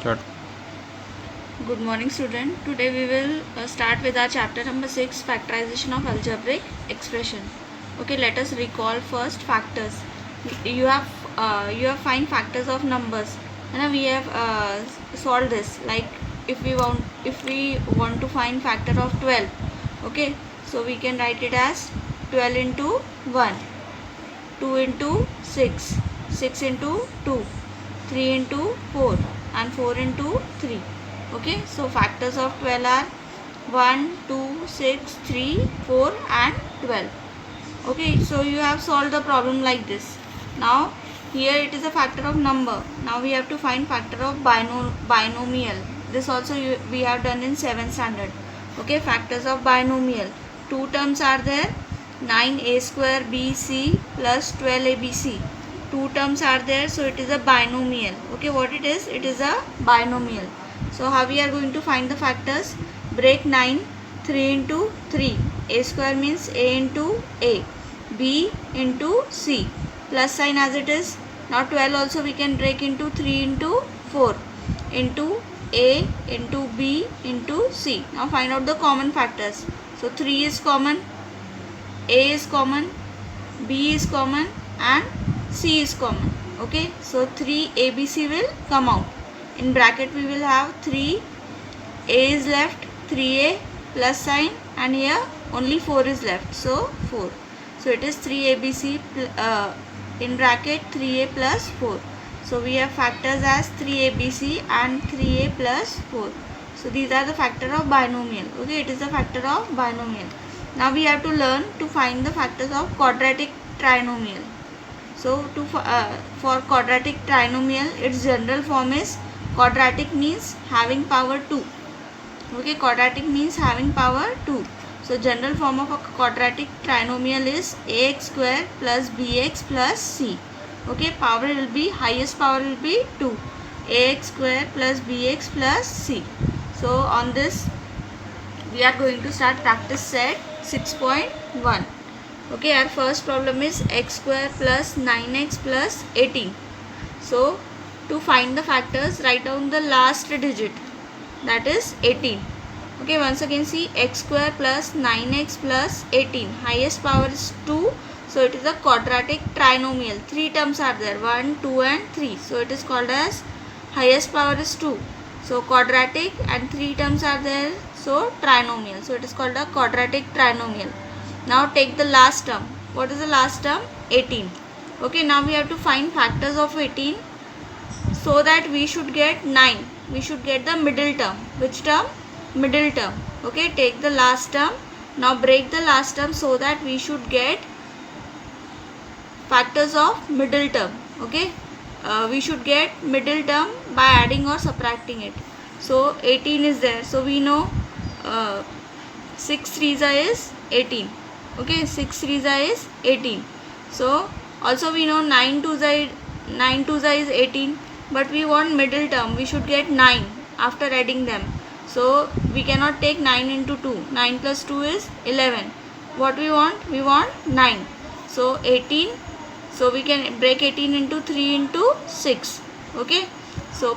Start. Good morning, student. Today we will start with our chapter number 6, factorization of algebraic expression. Okay, let us recall first factors. You have find factors of numbers, and we have solved this. Like if we want to find factor of 12, okay, so we can write it as 12 into 1, 2 into 6, 6 into 2, 3 into 4, and 4 into 3. Okay, so factors of 12 are 1, 2, 6, 3, 4 and 12. Okay, so you have solved the problem like this. Now here it is a factor of number. Now we have to find factor of binomial. This also we have done in 7th standard. Okay, factors of binomial. Two terms are there, 9a square bc plus 12abc. Two terms are there, so it is a binomial. Okay, what it is? It is a binomial. So how we are going to find the factors? Break 9, 3 into 3. A square means a into a, b into c, plus sign as it is. Now 12 also we can break into 3 into 4, into a, into b, into c. Now find out the common factors. So 3 is common, a is common, b is common and c is common. Okay, so 3 abc will come out. In bracket we will have 3 a is left, 3a plus sign, and here only 4 is left, so 4. So it is 3abc in bracket 3a plus 4. So we have factors as 3abc and 3a plus 4. So these are the factor of binomial. Okay, it is the factor of binomial. Now we have to learn to find the factors of quadratic trinomial. So for quadratic trinomial, its general form is quadratic means having power 2. Okay, quadratic means having power 2. So general form of a quadratic trinomial is ax square plus bx plus c. Okay, power will be, highest power will be 2. Ax square plus bx plus c. So on this we are going to start practice set 6.1. Okay, our first problem is x square plus 9x plus 18. So to find the factors, write down the last digit, that is 18. Okay, once again see, x square plus 9x plus 18, highest power is 2, so it is a quadratic trinomial. Three terms are there, 1, 2 and 3, so it is called as highest power is 2, so quadratic, and three terms are there, so trinomial, so it is called a quadratic trinomial. Now take the last term. What is the last term? 18. Okay, now we have to find factors of 18, so that we should get 9. We should get the middle term. Which term? Middle term. Okay, take the last term. Now break the last term so that we should get factors of middle term. Okay, we should get middle term by adding or subtracting it. So 18 is there. So we know 6 3s is 18. Okay, 6 3s is 18. So also we know 9 2s is 18. But we want middle term, we should get 9 after adding them. So we cannot take 9 into 2. 9 plus 2 is 11. What we want? We want 9. So 18. So we can break 18 into 3 into 6. Okay. So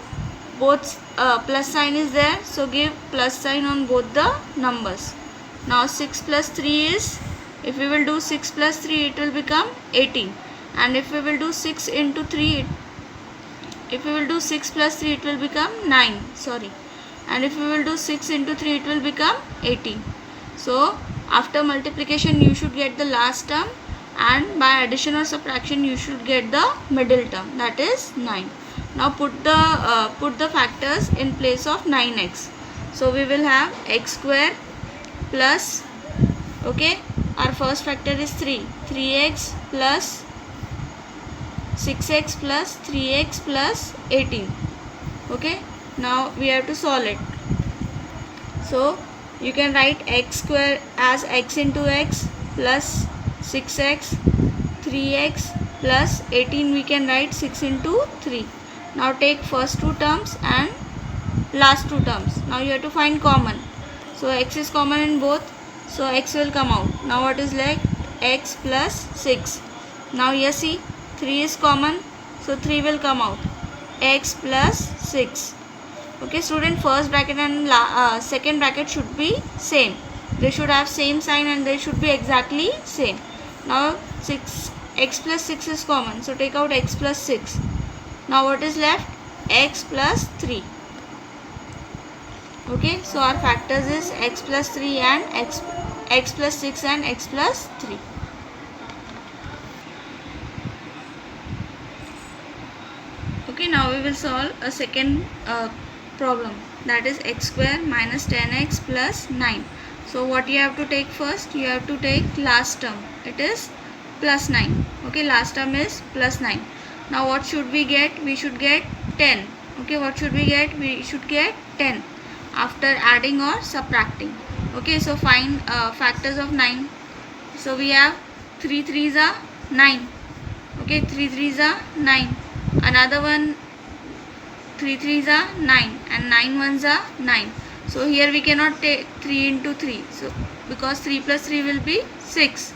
both plus sign is there. So give plus sign on both the numbers. Now 6 plus 3 is, if we will do 6 plus 3, it will become 18. And if we will do 6 into 3, if we will do 6 plus 3, it will become 9. Sorry. And if we will do 6 into 3, it will become 18. So after multiplication, you should get the last term, and by addition or subtraction, you should get the middle term, that is 9. Now put the factors in place of 9x. So we will have x square plus, okay, our first factor is 3. 3x plus 6x plus 3x plus 18. Okay, now we have to solve it. So you can write x square as x into x plus 6x, 3x plus 18, we can write 6 into 3. Now take first two terms and last two terms. Now you have to find common. So x is common in both, so x will come out. Now what is left? X plus 6. Now here see, 3 is common, so 3 will come out. X plus 6. Okay student, first bracket and second bracket should be same. They should have same sign and they should be exactly same. Now 6 x plus 6 is common, so take out x plus 6. Now what is left? X plus 3. Okay, so our factors is x plus 3 and x plus 6 and x plus 3. Okay, now we will solve a second problem, that is x square minus 10x plus 9. So what you have to take first? You have to take last term, it is plus 9. Okay, last term is plus 9. Now what should we get? We should get 10. Okay, what should we get? We should get 10 after adding or subtracting. Okay, so find factors of 9. So we have 3 3s are 9. Okay, 3 3s are 9. Another one, 3 3s are 9 and 9 1s are 9. So here we cannot take 3 into 3. So because 3 plus 3 will be 6.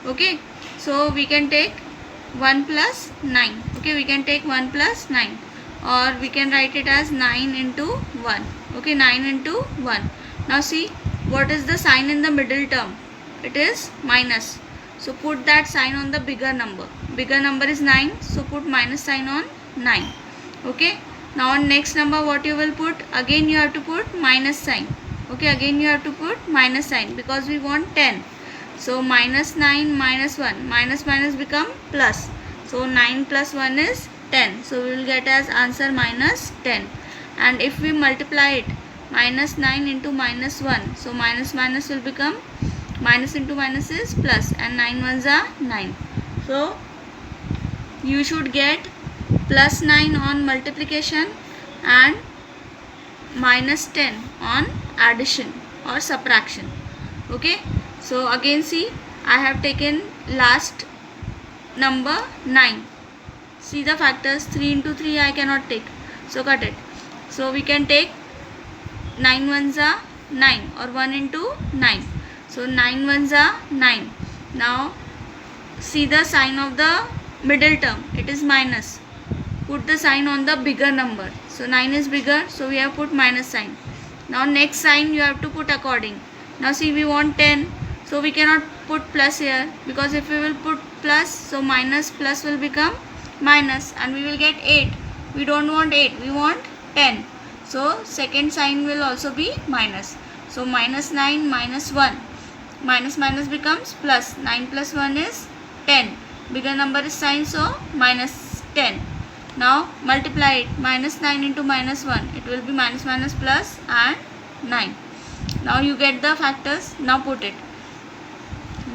Okay, so we can take 1 plus 9. Okay, we can take 1 plus 9, or we can write it as 9 into 1. Okay, 9 into 1. Now see, what is the sign in the middle term? It is minus. So put that sign on the bigger number. Bigger number is 9, so put minus sign on 9. Okay, now on next number what you will put? Again you have to put minus sign. Okay, again you have to put minus sign because we want 10. So minus 9 minus 1, minus minus become plus. So 9 plus 1 is 10. So we will get as answer minus 10. And if we multiply it, minus 9 into minus 1, so minus minus will become, minus into minus is plus, and 9 ones are 9. So you should get plus 9 on multiplication and minus 10 on addition or subtraction. Okay, so again see, I have taken last number 9. See the factors, 3 into 3 I cannot take, so cut it. So we can take 9 ones are 9, or 1 into 9. So 9 ones are 9. Now see the sign of the middle term, it is minus. Put the sign on the bigger number. So 9 is bigger, so we have put minus sign. Now next sign you have to put according. Now see, we want 10, so we cannot put plus here, because if we will put plus, so minus plus will become minus and we will get 8. We don't want 8, we want 10. So second sign will also be minus. So minus 9 minus 1. Minus minus becomes plus. 9 plus 1 is 10. Bigger number is sign, so minus 10. Now multiply it. Minus 9 into minus 1. It will be minus minus plus and 9. Now you get the factors. Now put it.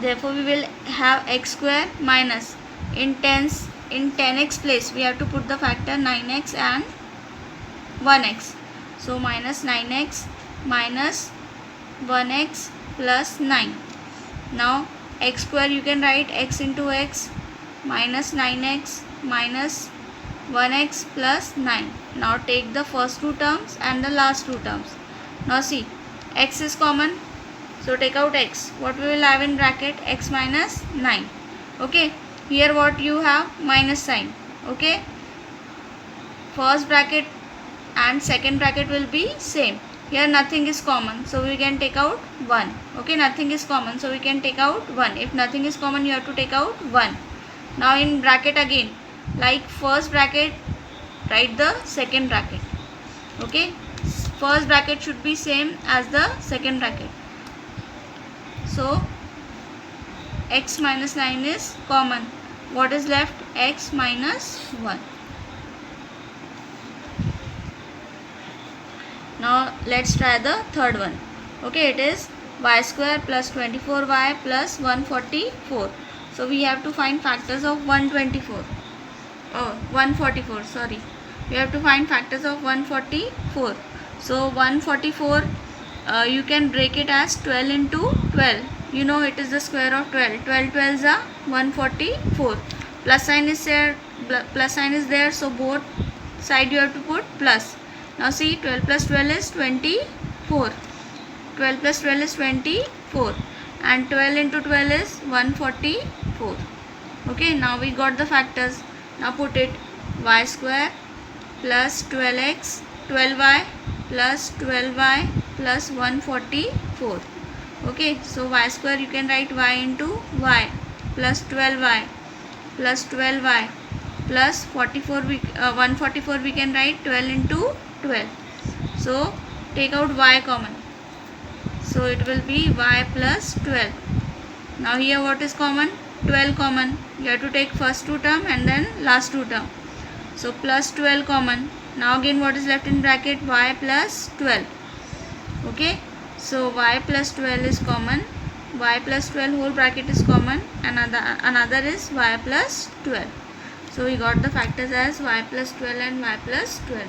Therefore we will have x square minus, in 10x place we have to put the factor 9x and 1x. So minus 9x minus 1x plus 9. Now x square you can write x into x, minus 9x minus 1x plus 9. Now take the first two terms and the last two terms. Now see, x is common, so take out x. What we will have in bracket? X minus 9. Okay, here what you have? Minus sign. Okay, first bracket and second bracket will be same. Here nothing is common, so we can take out 1. Okay, nothing is common, so we can take out 1. If nothing is common, you have to take out 1. Now in bracket again, like first bracket, write the second bracket. Okay, first bracket should be same as the second bracket. So x minus 9 is common. What is left? X minus 1. Now let's try the third one. Okay, it is y square plus 24y plus 144. So we have to find factors of 144. Sorry, we have to find factors of 144. So 144, you can break it as 12 into 12. You know it is the square of 12. 12 12s are 144. Plus sign is there, so both side you have to put plus. Now see, 12 plus 12 is 24. 12 plus 12 is 24. And 12 into 12 is 144. Okay, now we got the factors. Now put it. Y square plus 12x 12y plus 12y plus 144. Okay, so y square you can write y into y plus 12y plus 12y plus 144 we can write 12 into 12. So take out y common. So it will be y plus 12. Now here what is common? 12 common. You have to take first two term and then last two term. So plus 12 common. Now again what is left in bracket? Y plus 12. Okay. So y plus 12 is common. Y plus 12 whole bracket is common. Another is y plus 12. So we got the factors as y plus 12 and y plus 12.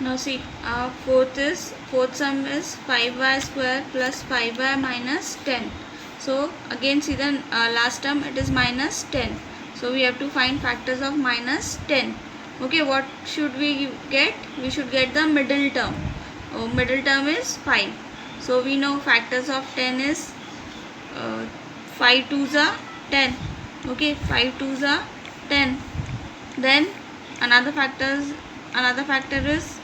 Now see, our fourth sum is 5y square plus 5y minus 10. So again see the last term, it is minus 10. So we have to find factors of minus 10. Okay, what should we get? We should get the middle term. Middle term is 5. So we know factors of 10 is 5 2s are 10. Okay, 5 2s are 10. Then another factor is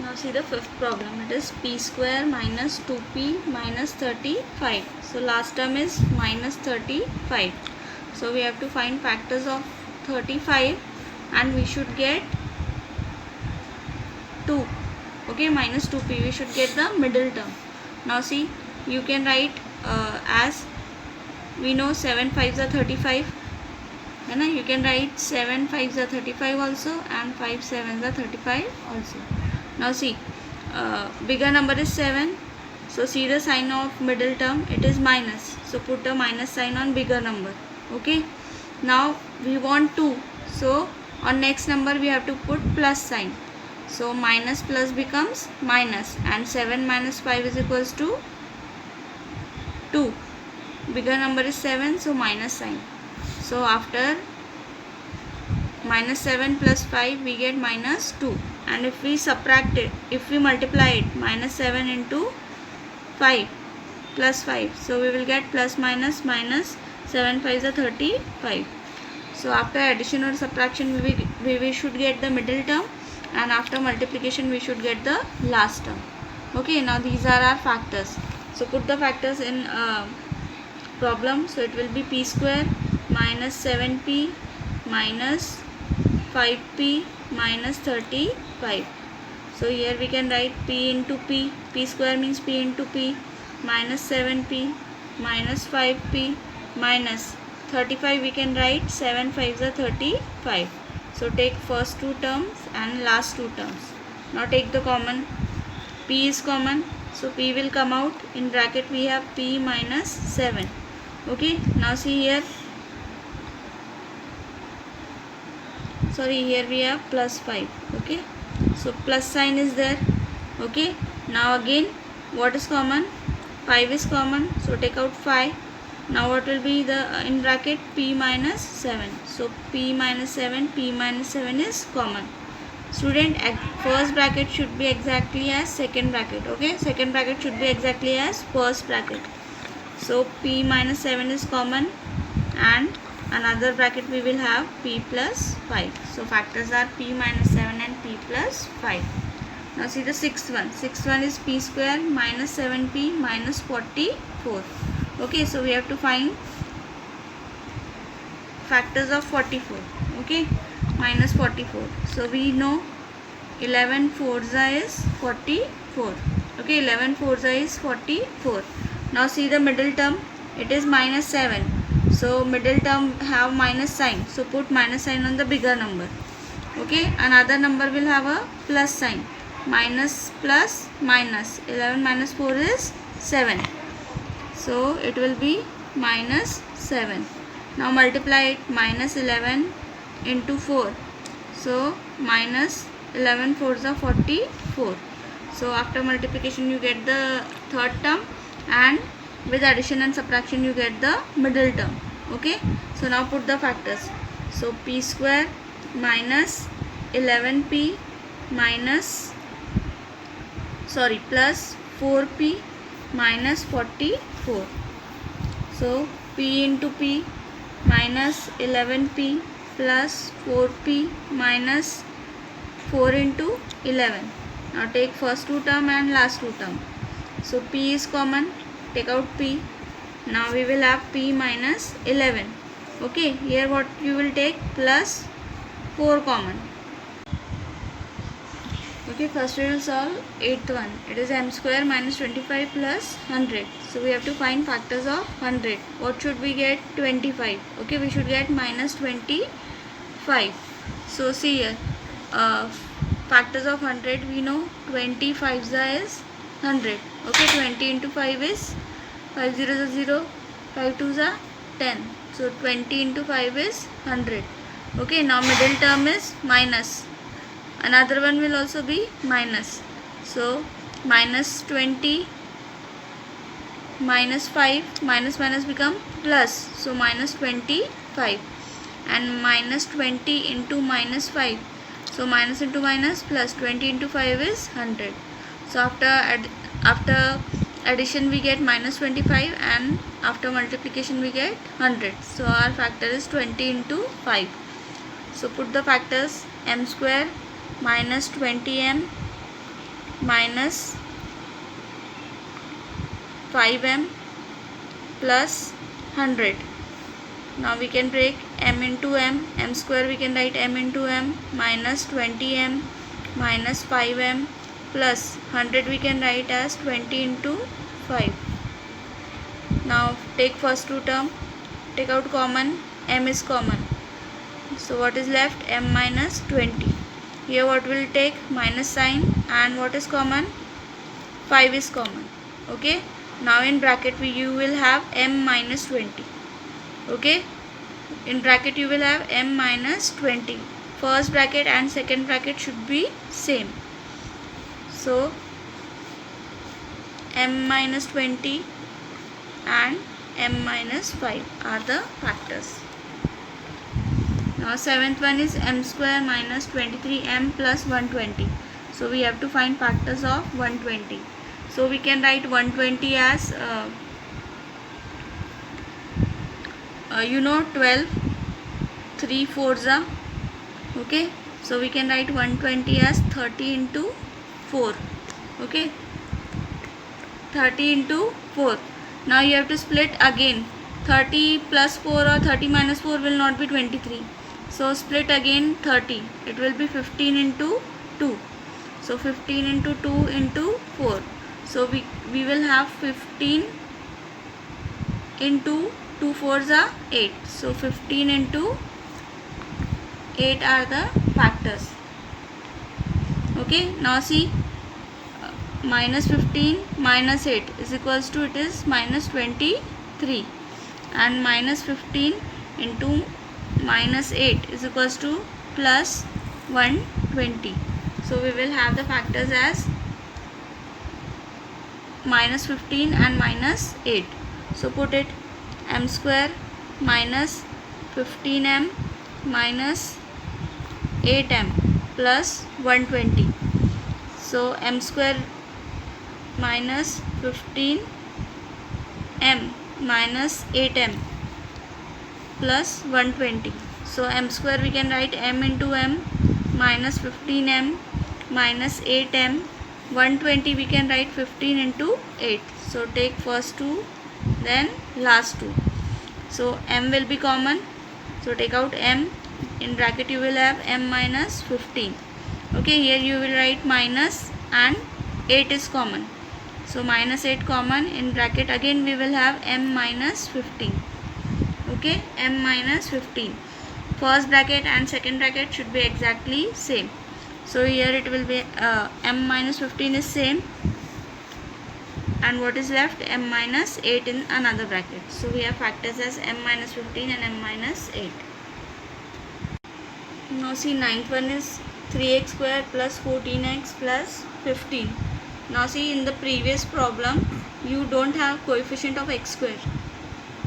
Now see the fifth problem. It is p square minus 2p minus 35. So last term is minus 35. So we have to find factors of 35 and we should get 2. Okay, minus 2p. We should get the middle term. Now see, you can write as we know 7 5s are 35. You can write 7 5s are 35 also and 5 7s are 35 also. Now see, bigger number is 7. So see the sign of middle term, it is minus. So put a minus sign on bigger number. Okay. Now we want 2. So on next number we have to put plus sign. So minus plus becomes minus and 7 minus 5 is equals to 2. Bigger number is 7, so minus sign. So after minus 7 plus 5 we get minus 2. And if we subtract it, if we multiply it, minus 7 into 5 plus 5. So we will get plus minus minus 7 5s are 35. So after addition or subtraction we should get the middle term, and after multiplication we should get the last term. Okay, now these are our factors. So put the factors in problem. So it will be p square minus 7p minus 5p minus 35. So here we can write p into p. P square means p into p minus 7p minus 5p minus 35. We can write 7 5s are 35. So take first two terms and last two terms. Now take the common. P is common. So p will come out. In bracket we have p minus 7. Okay. Now see here. Here we have plus 5. Okay. So plus sign is there. Okay. Now again what is common? 5 is common. So take out 5. Now what will be the in bracket? P minus 7. So p minus 7, p minus 7 is common. Student, first bracket should be exactly as second bracket. Okay. Second bracket should be exactly as first bracket. So p minus 7 is common, and another bracket we will have p plus 5. So factors are p minus 7 and p plus 5. Now see the sixth one. Sixth one is p square minus 7p minus 44. Okay, so we have to find factors of 44. Okay, minus 44. So we know 11 4s is 44. Okay, 11 4s is 44. Now see the middle term. It is minus 7. So middle term have minus sign. So put minus sign on the bigger number. Okay, another number will have a plus sign. Minus plus minus. 11 minus 4 is 7. So it will be minus 7. Now multiply it. Minus 11 into 4. So minus 11 4s are 44. So after multiplication you get the third term, and with addition and subtraction you get the middle term. Okay, so now put the factors. So p square minus 11p plus 4p minus 44. So p into p minus 11p plus 4p minus 4 into 11. Now take first two term and last two term. So p is common, take out p. Now we will have p minus 11. Okay, here what you will take? Plus 4 common. Okay, first we will solve 8th one. It is m square minus 25 plus 100. So we have to find factors of 100. What should we get? 25. Okay, we should get minus 25. So see here, factors of 100 we know 25 is 100. Okay, 20 into 5 is 5 zeros are 0, 5 twos are 10. So 20 into 5 is 100. Okay, now middle term is minus. Another one will also be minus. So minus 20 minus 5, minus become plus. So minus 25, and minus 20 into minus 5. So minus into minus plus 20 into 5 is 100. So after addition we get minus 25, and after multiplication we get 100. So our factor is 20 into 5. So put the factors: m square minus 20m minus 5m plus 100. Now we can break m into m. M square we can write m into m minus 20m minus 5m plus 100 we can write as 20 into 5. Now take first two term, take out common, m is common. So what is left? M minus 20. Here what will take? Minus sign, and what is common? 5 is common. Okay. Now in bracket you will have m minus 20. Okay. In bracket you will have m minus 20. First bracket and second bracket should be same. So m minus 20 and m minus 5 are the factors. Now seventh one is m square minus 23m plus 120. So we have to find factors of 120. So we can write 120 as 12, 3 fours are. Okay. So we can write 120 as 30 into 4. Okay. 30 into 4. Now you have to split again. 30 plus 4 or 30 minus 4 will not be 23. So split again 30. It will be 15 into 2. So 15 into 2 into 4. So we will have 15 into 2 fours are 8. So 15 into 8 are the factors. Okay. Now see, minus 15 minus 8 is equals to, it is minus 23, and minus 15 into minus 8 is equals to plus 120. So we will have the factors as minus 15 and minus 8. So put it: m square minus 15m minus 8m plus 120. So m square minus 15m minus 8m plus 120. So m square we can write m into m minus 15m minus 8m. 120 we can write 15 into 8. So take first two, then last two. So m will be common. So take out m. In bracket you will have m minus 15. Okay, here you will write minus, and 8 is common. So minus 8 common. In bracket again we will have m minus 15. Okay, m minus 15. First bracket and second bracket should be exactly same. So here it will be m minus 15 is same, and what is left? M minus 8 in another bracket. So we have factors as m minus 15 and m minus 8. Now see, ninth one is 3x square plus 14x plus 15. Now see, in the previous problem you don't have coefficient of x square.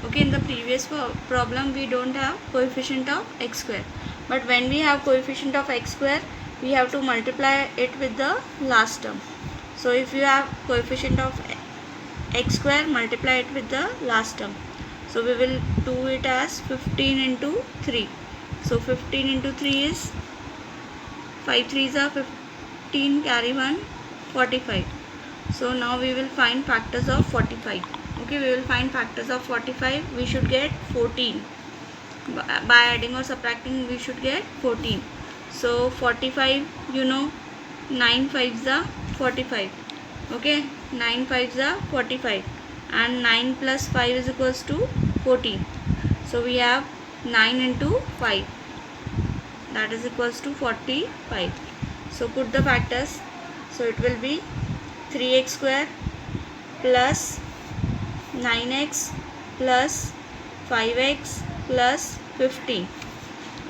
Okay, in the previous problem we don't have coefficient of x square. but when we have coefficient of x square, we have to multiply it with the last term. So if you have coefficient of x square, multiply it with the last term. So we will do it as 15 into 3. So 15 into 3 is 5 3s are 15, carry 1, 45. So now we will find factors of 45. Okay, we will find factors of 45. We should get 14. By adding or subtracting, we should get 14. So 45, 9 5s are 45. Okay, 9 5s are 45, and 9 plus 5 is equals to 14. So we have 9 into 5, that is equals to 45. So put the factors. So it will be 3x square plus 9x plus 5x plus 15.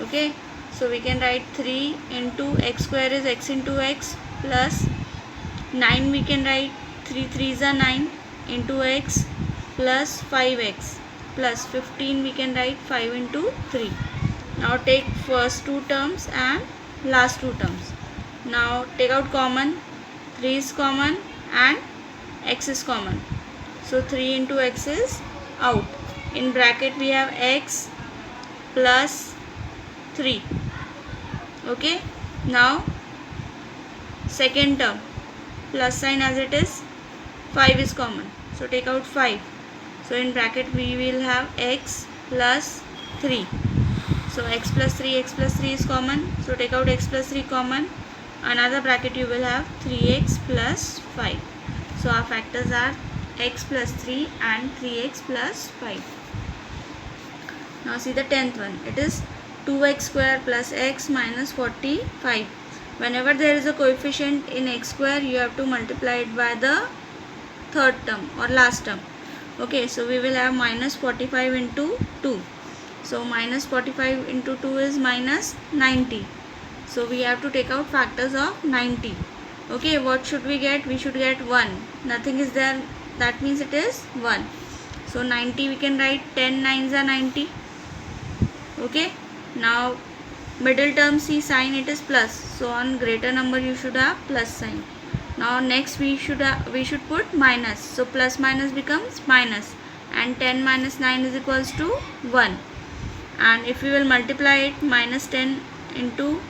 Okay, so we can write 3 into x square is x into x, plus 9 we can write 3 3s are 9 into x, plus 5x, plus 15 we can write 5 into 3. Now take first two terms and last two terms. Now take out common. 3 is common and x is common. So 3 into x is out. In bracket we have x plus 3. Okay. Now second term, plus sign as it is, 5 is common. So take out 5. So in bracket we will have x plus 3. So x plus 3 is common. So take out x plus 3 common. Another bracket you will have 3x plus 5. So our factors are x plus 3 and 3x plus 5. Now see the 10th one. It is 2x square plus x minus 45. Whenever there is a coefficient in x square, you have to multiply it by the third term or last term. Okay, so we will have minus 45 into 2. So minus 45 into 2 is minus 90. So we have to take out factors of 90. Okay, what should we get? We should get 1. Nothing is there, that means it is 1. So 90 we can write 10 9s are 90. Okay, now middle term, see sign, it is plus. So on greater number you should have plus sign. Now next we should put minus. So plus minus becomes minus, and 10 minus 9 is equals to 1. And if we will multiply it, minus 10 into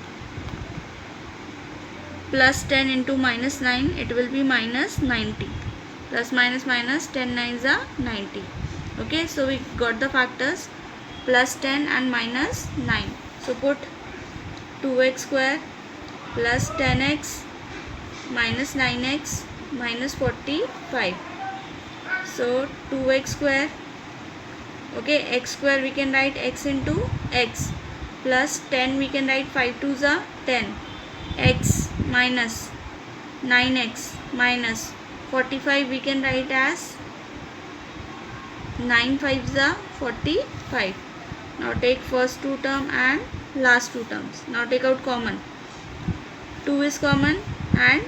plus 10 into minus 9, it will be minus 90. Plus minus minus, 10 9s are 90. Okay, so we got the factors plus 10 and minus 9. So put 2x square plus 10x minus 9x minus 45. So 2x square, okay, x square we can write x into x, plus 10 we can write 5 2s are 10, x minus 9x minus 45 we can write as 9 5s are 45. Now take first two term and last two terms. Now take out common. 2 is common and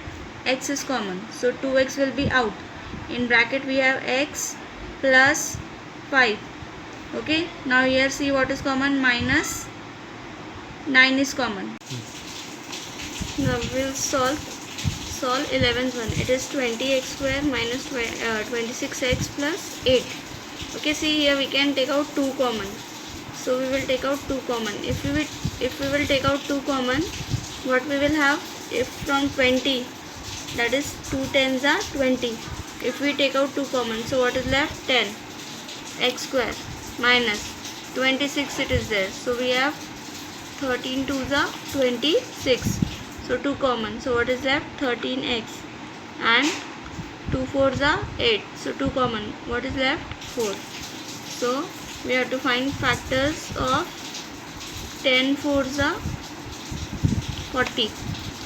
x is common. So 2x will be out. In bracket we have x plus 5. Okay. Now here see what is common. Minus 9 is common. Now we will solve 11th one. It is 20x square minus 26x plus 8. Okay. See here we can take out 2 common. So we will take out 2 common. If we will take out 2 common, what we will have? If from 20, that is 2 10s are 20. If we take out 2 common, so what is left? 10 x square minus 26, it is there. So we have 13 2s are 26. So 2 common. So what is left? 13x, and 2 4s are 8. So 2 common. What is left? 4. So we have to find factors of 10 4s are 40.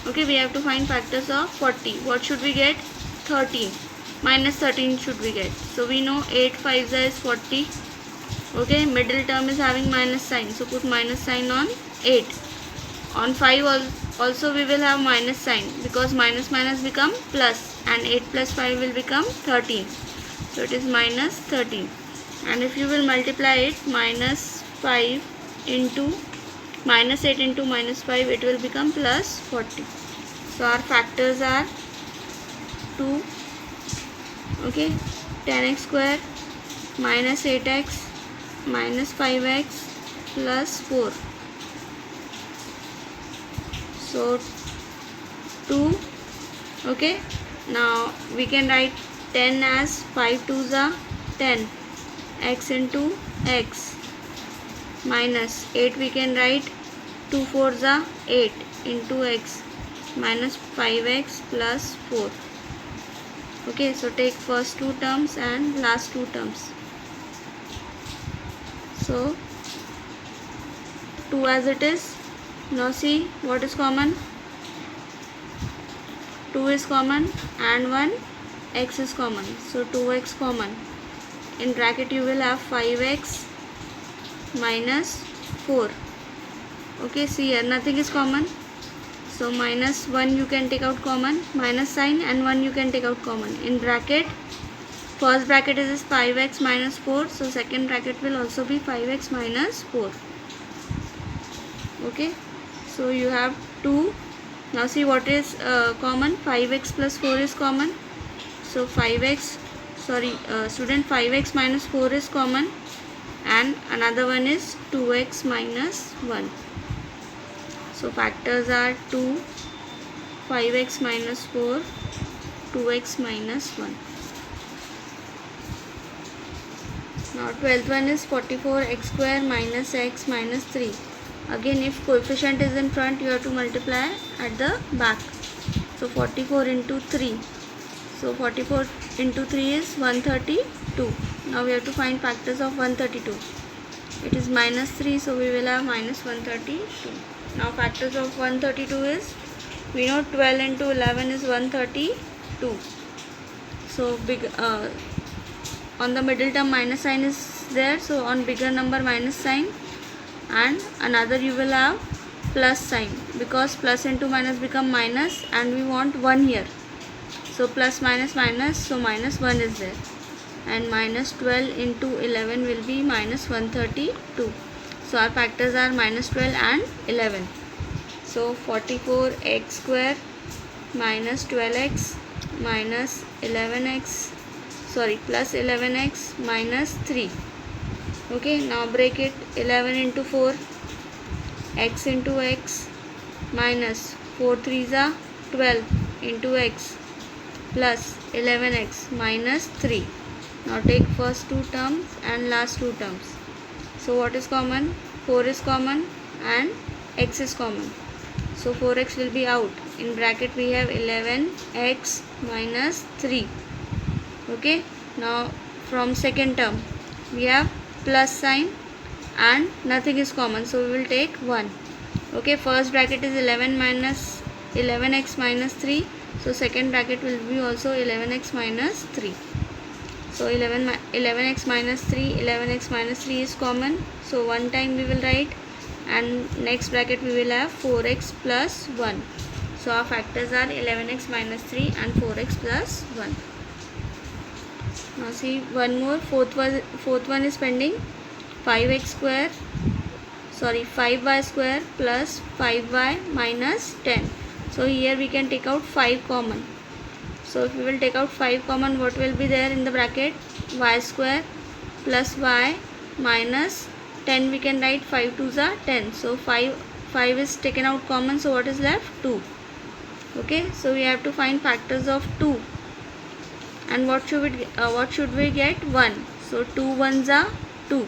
Okay, we have to find factors of 40. What should we get? 13. Minus 13 should we get. So we know 8 5s is 40. Okay, middle term is having minus sign. So put minus sign on 8. On 5 also we will have minus sign, because minus minus become plus, and 8 plus 5 will become 13. So it is minus 13. And if you will multiply it, minus 5 into minus 8 into minus 5, it will become plus 40. So our factors are 2, okay, 10x square minus 8x minus 5x plus 4. So 2, okay. Now we can write 10 as 5 2s are 10, x into x, minus 8 we can write 2 4s are 8 into x minus 5x plus 4. Okay, so take first two terms and last two terms. So 2 as it is. Now see what is common. 2 is common and 1 x is common. So 2x common. In bracket you will have 5x minus 4. Okay, see here nothing is common. So minus 1 you can take out common, minus sign, and 1 you can take out common. In bracket, first bracket is 5x minus 4. So second bracket will also be 5x minus 4. Okay, so you have 2. Now see what is common. 5x plus 4 is common. So 5x minus 4 is common, and another one is 2x minus 1. So factors are 2, 5x minus 4, 2x minus 1. Now 12th one is 44x square minus x minus 3. Again, if coefficient is in front, you have to multiply at the back. So 44 into 3. So 44 into 3 is 132. Now we have to find factors of 132. It is minus 3, so we will have minus 132. Now factors of 132 is, we know 12 into 11 is 132. So big on the middle term minus sign is there, so on bigger number minus sign, and another you will have plus sign, because plus into minus become minus and we want 1 here. So plus minus minus, so minus 1 is there, and minus 12 into 11 will be minus 132. So our factors are minus 12 and 11. So 44x square minus 12x minus 11x, plus 11x minus 3. Okay, now break it. 11 into 4, x into x minus 4 3s are 12 into x plus 11x minus 3. Now take first two terms and last two terms. So what is common? 4 is common and x is common. So 4x will be out. In bracket we have 11x minus 3. Okay, now from second term we have plus sign and nothing is common, so we will take 1. Okay, first bracket is 11x minus 3. So second bracket will be also 11x minus 3. So 11x minus 3, 11x minus 3 is common. So one time we will write, and next bracket we will have 4x plus 1. So our factors are 11x minus 3 and 4x plus 1. Now see one more, fourth one is pending. 5y square plus 5y minus 10. So here we can take out 5 common. So if we will take out 5 common, what will be there in the bracket? Y square plus y minus 10. We can write 5 2s are 10. So 5 is taken out common. So what is left? 2. Okay, so we have to find factors of 2. And what should we get? 1. So 2 1s are 2.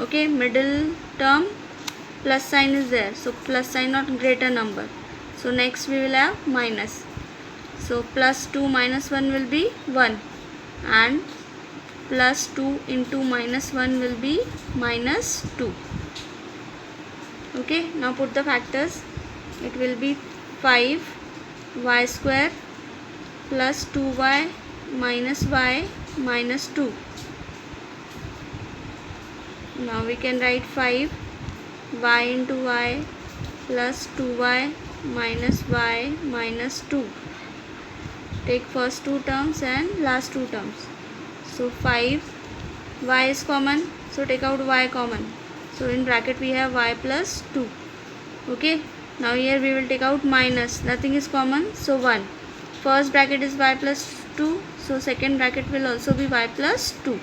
Okay, middle term plus sign is there. So plus sign not greater number. So next we will have minus. So plus 2 minus 1 will be 1, and plus 2 into minus 1 will be minus 2. Okay, now put the factors. It will be 5y square plus 2y minus 2. Now we can write 5 y into y plus 2y minus y minus 2. Take first two terms and last two terms. So 5, y is common, so take out y common. So in bracket we have y plus 2. Okay, now here we will take out minus, nothing is common, so 1. First bracket is y plus 2, so second bracket will also be y plus 2.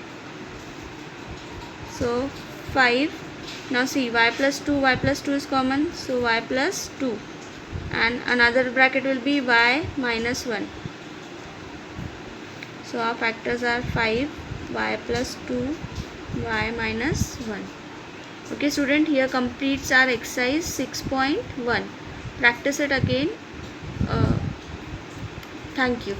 So 5. Now see, y plus 2 is common, so y plus 2, and another bracket will be y minus 1. So our factors are 5, y plus 2, y minus 1. Okay student, here completes our exercise 6.1. Practice it again. Thank you.